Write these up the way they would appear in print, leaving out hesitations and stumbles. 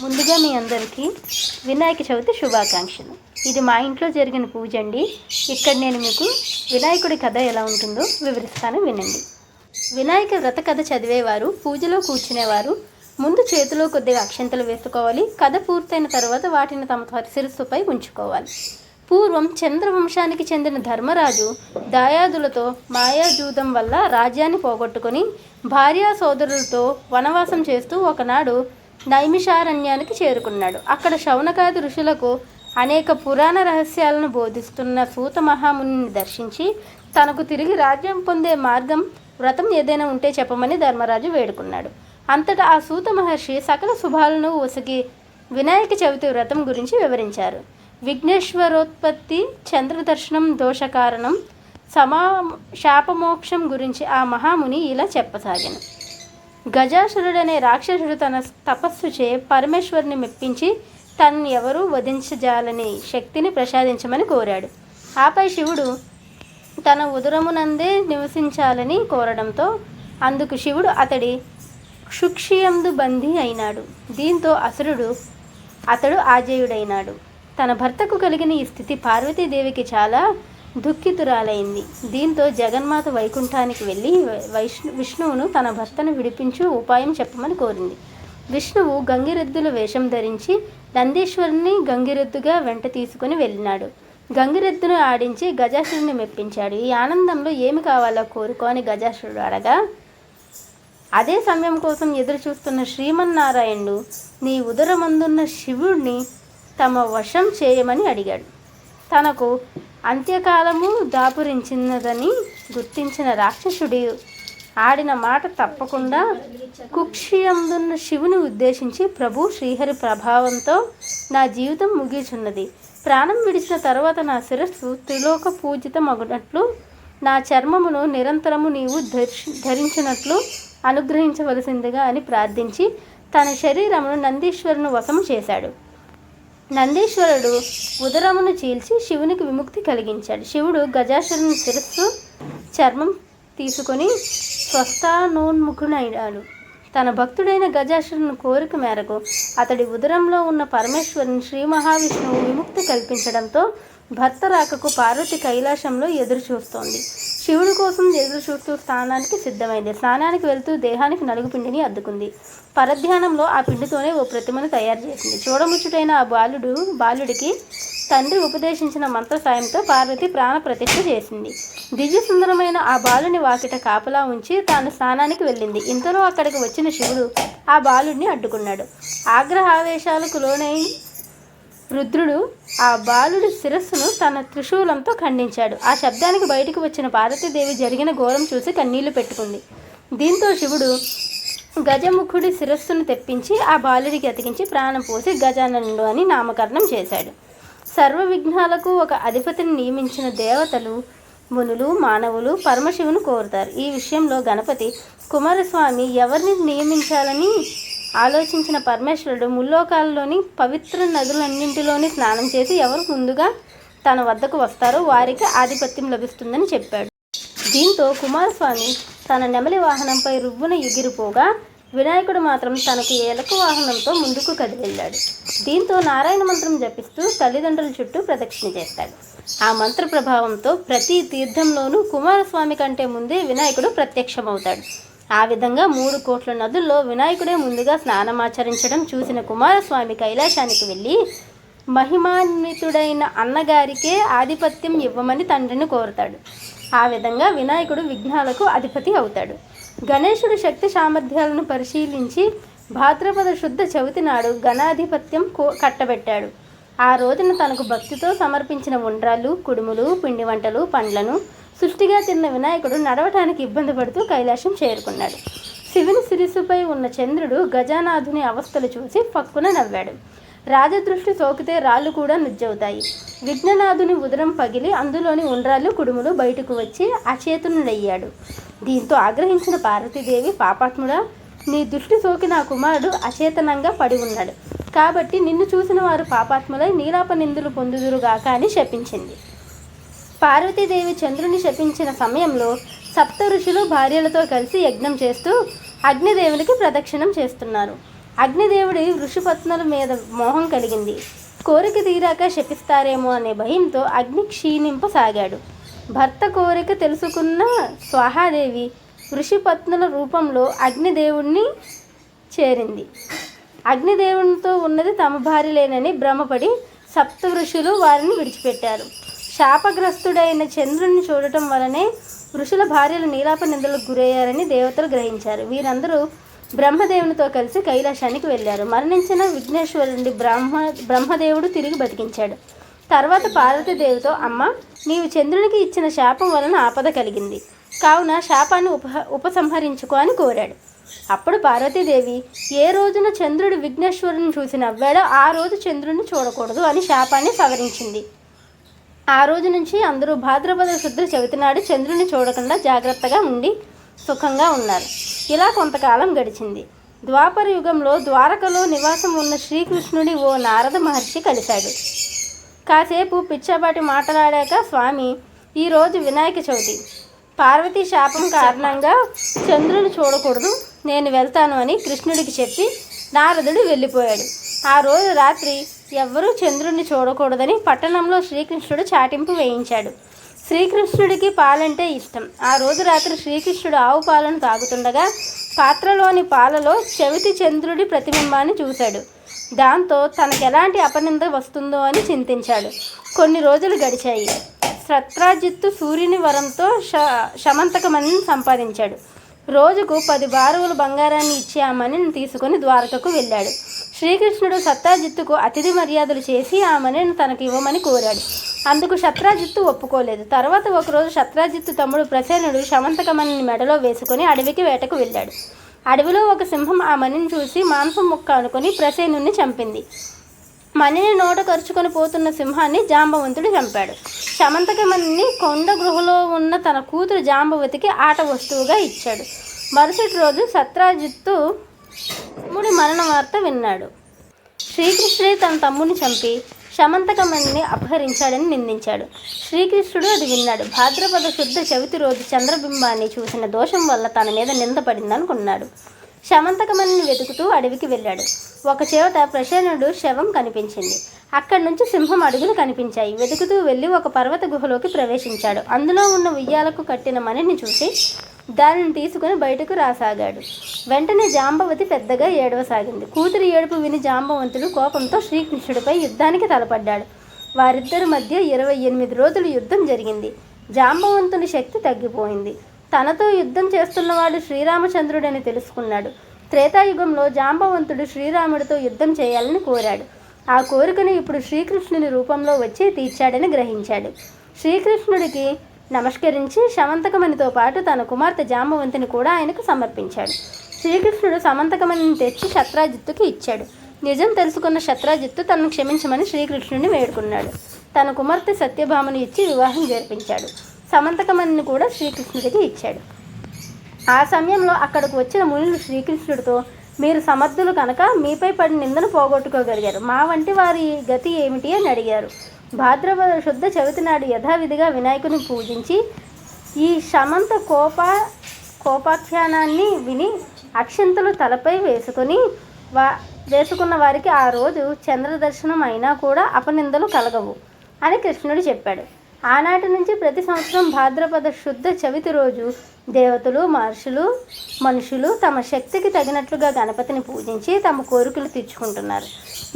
ముందుగా మీ అందరికీ వినాయక చవితి శుభాకాంక్షలు. ఇది మా ఇంట్లో జరిగిన పూజ అండి. ఇక్కడ నేను మీకు వినాయకుడి కథ ఎలా ఉంటుందో వివరిస్తాను, వినండి. వినాయక వ్రత కథ చదివేవారు, పూజలో కూర్చునేవారు ముందు చేతిలో కొద్దిగా అక్షంతలు వేసుకోవాలి. కథ పూర్తయిన తర్వాత వాటిని తమ శిరస్సుపై ఉంచుకోవాలి. పూర్వం చంద్రవంశానికి చెందిన ధర్మరాజు దాయాదులతో మాయాజూదం వల్ల రాజ్యాన్ని పోగొట్టుకొని భార్యా సోదరులతో వనవాసం చేస్తూ ఒకనాడు నైమిషారణ్యానికి చేరుకున్నాడు. అక్కడ శౌనకాది ఋషులకు అనేక పురాణ రహస్యాలను బోధిస్తున్న సూత మహామునిని దర్శించి తనకు తిరిగి రాజ్యం పొందే మార్గం, వ్రతం ఏదైనా ఉంటే చెప్పమని ధర్మరాజు వేడుకున్నాడు. అంతటా ఆ సూత మహర్షి సకల శుభాలను ఒసిగి వినాయక చవితి వ్రతం గురించి వివరించారు. విఘ్నేశ్వరోత్పత్తి, చంద్రదర్శనం దోషకారణం, శాపమోక్షం గురించి ఆ మహాముని ఇలా చెప్పసాగాను. గజాసురుడనే రాక్షసుడు తన తపస్సుచే పరమేశ్వరుని మెప్పించి తనని ఎవరూ వధించజాలని శక్తిని ప్రసాదించమని కోరాడు. ఆపై శివుడు తన ఉదరమునందే నివసించాలని కోరడంతో అందుకు శివుడు అతడి క్షుక్షియందు బందీ అయినాడు. దీంతో అతడు ఆజేయుడైనాడు. తన భర్తకు కలిగిన ఈ స్థితి పార్వతీదేవికి చాలా దుఃఖితురాలైంది. దీంతో జగన్మాత వైకుంఠానికి వెళ్ళి విష్ణువును తన భర్తను విడిపించు ఉపాయం చెప్పమని కోరింది. విష్ణువు గంగిరెద్దుల వేషం ధరించి నందీశ్వరుని గంగిరెద్దుగా వెంట తీసుకుని వెళ్ళినాడు. గంగిరెద్దును ఆడించి గజాసురుని మెప్పించాడు. ఈ ఆనందంలో ఏమి కావాలో కోరుకో అని గజాసురుడు అడగా, అదే సమయం కోసం ఎదురు చూస్తున్న శ్రీమన్నారాయణుడు నీ ఉదరమందున్న శివుడిని తమ వశం చేయమని అడిగాడు. తనకు అంత్యకాలము దాపురించినదని గుర్తించిన రాక్షసుడి ఆడిన మాట తప్పకుండా కుక్షియందున్న శివుని ఉద్దేశించి, ప్రభు, శ్రీహరి ప్రభావంతో నా జీవితం ముగిచున్నది. ప్రాణం విడిచిన తర్వాత నా శిరస్సు త్రిలోక పూజితమగునట్లు నా చర్మమును నిరంతరము నీవు ధరించినట్లు అనుగ్రహించవలసిందిగా అని ప్రార్థించి తన శరీరమును నందీశ్వరుని వశము చేశాడు. నందీశ్వరుడు ఉదరమును చీల్చి శివునికి విముక్తి కలిగించాడు. శివుడు గజాసురుని శిరస్సు, చర్మం తీసుకొని స్వస్థానోన్ముఖుడైనాడు. తన భక్తుడైన గజాసురుని కోరిక మేరకు అతడి ఉదరంలో ఉన్న పరమేశ్వరుని శ్రీ మహావిష్ణువు విముక్తి కల్పించడంతో భర్త రాకకు పార్వతి కైలాసంలో ఎదురు చూస్తోంది. శివుడి కోసం ఎదురు చూస్తూ స్నానానికి సిద్ధమైంది. స్నానానికి వెళ్తూ దేహానికి నలుగు పిండిని అద్దుకుంది. పరధ్యానంలో ఆ పిండితోనే ఓ ప్రతిమను తయారు చేసింది. చూడముచ్చుటైన ఆ బాలుడికి తండ్రి ఉపదేశించిన మంత్ర సాయంతో పార్వతి ప్రాణ ప్రతిష్ఠ చేసింది. దివ్య సుందరమైన ఆ బాలుని వాకిట కాపలా ఉంచి తాను స్నానానికి వెళ్ళింది. ఇంతలో అక్కడికి వచ్చిన శివుడు ఆ బాలుడిని అడ్డుకున్నాడు. ఆగ్రహావేశాలకు లోనై రుద్రుడు ఆ బాలుడి శిరస్సును తన త్రిశూలంతో ఖండించాడు. ఆ శబ్దానికి బయటకు వచ్చిన పార్వతీదేవి జరిగిన ఘోరం చూసి కన్నీళ్లు పెట్టుకుంది. దీంతో శివుడు గజముఖుడి శిరస్సును తెప్పించి ఆ బాలుడికి అతికించి ప్రాణం పోసి గజాననుడు అని నామకరణం చేశాడు. సర్వ విఘ్నాలకు ఒక అధిపతిని నియమించిన దేవతలు, మునులు, మానవులు పరమశివుని కోరుతారు. ఈ విషయంలో గణపతి కుమారస్వామి ఎవరిని నియమించాలని ఆలోచించిన పరమేశ్వరుడు ముల్లోకాలలోని పవిత్ర నదులన్నింటిలోని స్నానం చేసి ఎవరు ముందుగా తన వద్దకు వస్తారో వారికి ఆధిపత్యం లభిస్తుందని చెప్పాడు. దీంతో కుమారస్వామి తన నెమలి వాహనంపై రువ్వున ఎగిరిపోగా వినాయకుడు మాత్రం తనకు ఏలక వాహనంతో ముందుకు కదిలిల్లాడు. దీంతో నారాయణ మంత్రం జపిస్తూ తల్లిదండ్రుల చుట్టూ ప్రదక్షిణ చేస్తాడు. ఆ మంత్ర ప్రభావంతో ప్రతి తీర్థంలోనూ కుమారస్వామి కంటే ముందే వినాయకుడు ప్రత్యక్షమవుతాడు. ఆ విధంగా 3 కోట్ల నదుల్లో వినాయకుడే ముందుగా స్నానమాచరించడం చూసిన కుమారస్వామి కైలాసానికి వెళ్ళి మహిమాన్వితుడైన అన్నగారికే ఆధిపత్యం ఇవ్వమని తండ్రిని కోరుతాడు. ఆ విధంగా వినాయకుడు విఘ్నాలకు అధిపతి అవుతాడు. గణేశుడు శక్తి సామర్థ్యాలను పరిశీలించి భాద్రపద శుద్ధ చవితి నాడు గణాధిపత్యం కట్టబెట్టాడు. ఆ రోజున తనకు భక్తితో సమర్పించిన ఉండ్రాళ్ళు, కుడుములు, పిండి వంటలు, పండ్లను సృష్టిగా తిన్న వినాయకుడు నడవటానికి ఇబ్బంది పడుతూ కైలాసం చేరుకున్నాడు. శివుని శిరస్సుపై ఉన్న చంద్రుడు గజానాథుని అవస్థలు చూసి పక్కున నవ్వాడు. రాజదృష్టి సోకితే రాళ్ళు కూడా నుజ్జవుతాయి. విఘ్ననాథుని ఉదరం పగిలి అందులోని ఉండ్రాళ్ళు, కుడుములు బయటకు వచ్చి అచేతనుడయ్యాడు. దీంతో ఆగ్రహించిన పార్వతీదేవి, పాపాత్ముడా, నీ దృష్టి సోకి నా కుమారుడు అచేతనంగా పడి ఉన్నాడు. కాబట్టి నిన్ను చూసిన వారు పాపాత్ములై నీలాప నిందులు పొందుదురుగాక అని శపించింది. పార్వతీదేవి చంద్రుని శపించిన సమయంలో సప్త ఋషులు భార్యలతో కలిసి యజ్ఞం చేస్తూ అగ్నిదేవునికి ప్రదక్షిణం చేస్తున్నారు. అగ్నిదేవుడి వృషపత్నుల మీద మోహం కలిగింది. కోరిక తీరాక శపిస్తారేమో అనే భయంతో అగ్ని క్షీణింపసాగాడు. భర్త కోరిక తెలుసుకున్న స్వాహాదేవి ఋషిపత్నుల రూపంలో అగ్నిదేవుణ్ణి చేరింది. అగ్నిదేవునితో ఉన్నది తమ భార్యలేనని భ్రమపడి సప్త ఋషులు వారిని విడిచిపెట్టారు. శాపగ్రస్తుడైన చంద్రుణ్ణి చూడటం వలనే ఋషుల భార్యలు నీలాప నిందలకు గురయ్యారని దేవతలు గ్రహించారు. వీరందరూ బ్రహ్మదేవునితో కలిసి కైలాసానికి వెళ్ళారు. మరణించిన విఘ్నేశ్వరుడి బ్రహ్మదేవుడు తిరిగి బతికించాడు. తర్వాత పార్వతీదేవితో, అమ్మ, నీవు చంద్రునికి ఇచ్చిన శాపం వలన ఆపద కలిగింది, కావున శాపాన్ని ఉపసంహరించుకో అని కోరాడు. అప్పుడు పార్వతీదేవి, ఏ రోజున చంద్రుడు విఘ్నేశ్వరుని చూసి నవ్వాడో ఆ రోజు చంద్రుడిని చూడకూడదు అని శాపాన్ని సవరించింది. ఆ రోజు నుంచి అందరూ భాద్రపద శుద్ధ చవితి నాడు చంద్రుని చూడకుండా జాగ్రత్తగా ఉండి సుఖంగా ఉన్నారు. ఇలా కొంతకాలం గడిచింది. ద్వాపర యుగంలో ద్వారకలో నివాసం ఉన్న శ్రీకృష్ణుడి ఓ నారద మహర్షి కలిశాడు. కాసేపు పిచ్చాపాటి మాట్లాడాక, స్వామి, ఈరోజు వినాయక చవితి, పార్వతీ శాపం కారణంగా చంద్రుని చూడకూడదు, నేను వెళ్తాను అని కృష్ణుడికి చెప్పి నారదుడు వెళ్ళిపోయాడు. ఆ రోజు రాత్రి ఎవ్వరూ చంద్రుడిని చూడకూడదని పట్టణంలో శ్రీకృష్ణుడు చాటింపు వేయించాడు. శ్రీకృష్ణుడికి పాలంటే ఇష్టం. ఆ రోజు రాత్రి శ్రీకృష్ణుడు ఆవు పాలను తాగుతుండగా పాత్రలోని పాలలో చవితి చంద్రుడి ప్రతిబింబాన్ని చూశాడు. దాంతో తనకెలాంటి అపనింద వస్తుందో అని చింతించాడు. కొన్ని రోజులు గడిచాయి. సత్రాజిత్తు సూర్యుని వరంతో శమంతక మణిని సంపాదించాడు. రోజుకు 10 బారువులు బంగారాన్ని ఇచ్చి ఆ మణిని తీసుకుని ద్వారకకు వెళ్ళాడు. శ్రీకృష్ణుడు సత్రాజిత్తుకు అతిథి మర్యాదలు చేసి ఆ మణిని తనకు ఇవ్వమని కోరాడు. అందుకు సత్రాజిత్తు ఒప్పుకోలేదు. తర్వాత ఒకరోజు సత్రాజిత్తు తమ్ముడు ప్రసేనుడు శమంతక మణిని మెడలో వేసుకుని అడవికి వేటకు వెళ్ళాడు. అడవిలో ఒక సింహం ఆ మణిని చూసి మాంసం ముక్క అనుకుని ప్రసేనుణ్ణి చంపింది. మణిని నోట ఖర్చుకొని పోతున్న సింహాన్ని జాంబవంతుడు చంపాడు. శమంతక మణిని కొండ గృహలో ఉన్న తన కూతురు జాంబవతికి ఆట వస్తువుగా ఇచ్చాడు. మరుసటి రోజు సత్రాజిత్తు తమ్ముడి మరణ వార్త విన్నాడు. శ్రీకృష్ణుడే తన తమ్ముడిని చంపి శమంతక మణిని అపహరించాడని నిందించాడు. శ్రీకృష్ణుడు అది విన్నాడు. భాద్రపద శుద్ధ చవితి రోజు చంద్రబింబాన్ని చూసిన దోషం వల్ల తన మీద నిందపడిందనుకున్నాడు. శమంతక మణిని వెతుకుతూ అడవికి వెళ్ళాడు. ఒక చోట ప్రసేనుడు శవం కనిపించింది. అక్కడి నుంచి సింహం అడుగులు కనిపించాయి. వెతుకుతూ వెళ్ళి ఒక పర్వత గుహలోకి ప్రవేశించాడు. అందులో ఉన్న ఉయ్యాలకు కట్టిన మణిని చూసి దానిని తీసుకుని బయటకు రాసాగాడు. వెంటనే జాంబవతి పెద్దగా ఏడవసాగింది. కూతురి ఏడుపు విని జాంబవంతుడు కోపంతో శ్రీకృష్ణుడిపై యుద్ధానికి తలపడ్డాడు. వారిద్దరి మధ్య 28 రోజులు యుద్ధం జరిగింది. జాంబవంతుని శక్తి తగ్గిపోయింది. తనతో యుద్ధం చేస్తున్నవాడు శ్రీరామచంద్రుడని తెలుసుకున్నాడు. త్రేతాయుగంలో జాంబవంతుడు శ్రీరాముడితో యుద్ధం చేయాలని కోరాడు. ఆ కోరికను ఇప్పుడు శ్రీకృష్ణుని రూపంలో వచ్చి తీర్చాడని గ్రహించాడు. శ్రీకృష్ణుడికి నమస్కరించి శమంతకమణితో పాటు తన కుమార్తె జాంబవంతిని కూడా ఆయనకు సమర్పించాడు. శ్రీకృష్ణుడు సమంతకమణిని తెచ్చి శత్రాజిత్తుకి ఇచ్చాడు. నిజం తెలుసుకున్న శత్రాజిత్తు తనను క్షమించమని శ్రీకృష్ణుడిని వేడుకున్నాడు. తన కుమార్తె సత్యభామను ఇచ్చి వివాహం జరిపించాడు. సమంతకమణిని కూడా శ్రీకృష్ణుడికి ఇచ్చాడు. ఆ సమయంలో అక్కడకు వచ్చిన మునులు శ్రీకృష్ణుడితో, మీరు సమర్థులు కనుక మీపై పడిన నిందను పోగొట్టుకోగలిగారు, మా వంటి వారి గతి ఏమిటి అని అడిగారు. భాద్రపద శుద్ధ చవితి నాడు యథావిధిగా వినాయకుని పూజించి ఈ శమంత కోపాఖ్యానాన్ని విని అక్షింతలు తలపై వేసుకున్న వారికి ఆ రోజు చంద్రదర్శనం అయినా కూడా అపనిందలు కలగవు అని కృష్ణుడు చెప్పాడు. ఆనాటి నుంచి ప్రతి సంవత్సరం భాద్రపద శుద్ధ చవితి రోజు దేవతలు, మనుషులు తమ శక్తికి తగినట్లుగా గణపతిని పూజించి తమ కోరికలు తీర్చుకుంటున్నారు.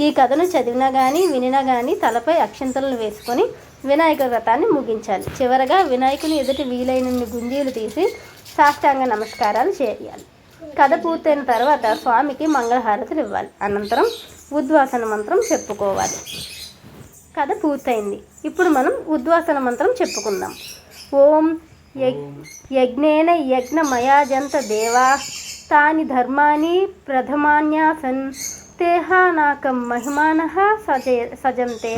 ఈ కథను చదివినా కానీ వినినా కానీ తలపై అక్షింతలను వేసుకొని వినాయక వ్రతాన్ని ముగించాలి. చివరగా వినాయకుని ఎదుటి వీలైనన్ని గుంజీలు తీసి సాష్టాంగ నమస్కారాలు చేయాలి. కథ పూర్తయిన తర్వాత స్వామికి మంగళహారతులు ఇవ్వాలి. అనంతరం ఉద్వాసన మంత్రం చెప్పుకోవాలి. కథ పూర్తయింది. ఇప్పుడు మనం ఉద్వాసన మంత్రం చెప్పుకుందాం. ఓం యజ్ఞేన యజ్ఞమయాజంత దేవా తాని ధర్మాని ప్రథమాన్యాసన్ తేహానాకం మహిమానః సజంతే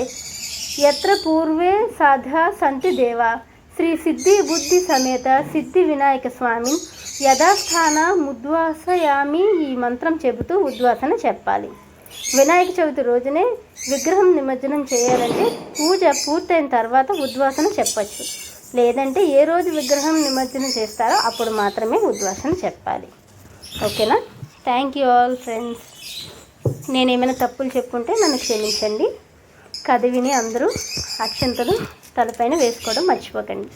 యత్ర పూర్వే సాధా సంతి దేవా శ్రీ సిద్ధి బుద్ధి సమేత సిద్ధి వినాయక స్వామి యథాస్థానముద్వాసయామి. ఈ మంత్రం చెబుతూ ఉద్వాసన చెప్పాలి. వినాయక చవితి రోజునే విగ్రహం నిమజ్జనం చేయాలంటే పూజ పూర్తయిన తర్వాత ఉద్వాసన చెప్పచ్చు. లేదంటే ఏ రోజు విగ్రహం నిమజ్జనం చేస్తారో అప్పుడు మాత్రమే ఉద్వాసన చెప్పాలి. ఓకేనా? Thank you all friends. నేనేమైనా తప్పులు చెప్పుంటే నన్ను క్షమించండి. కథ విని అందరూ అక్షంతలు తలపైన వేసుకోవడం మర్చిపోకండి.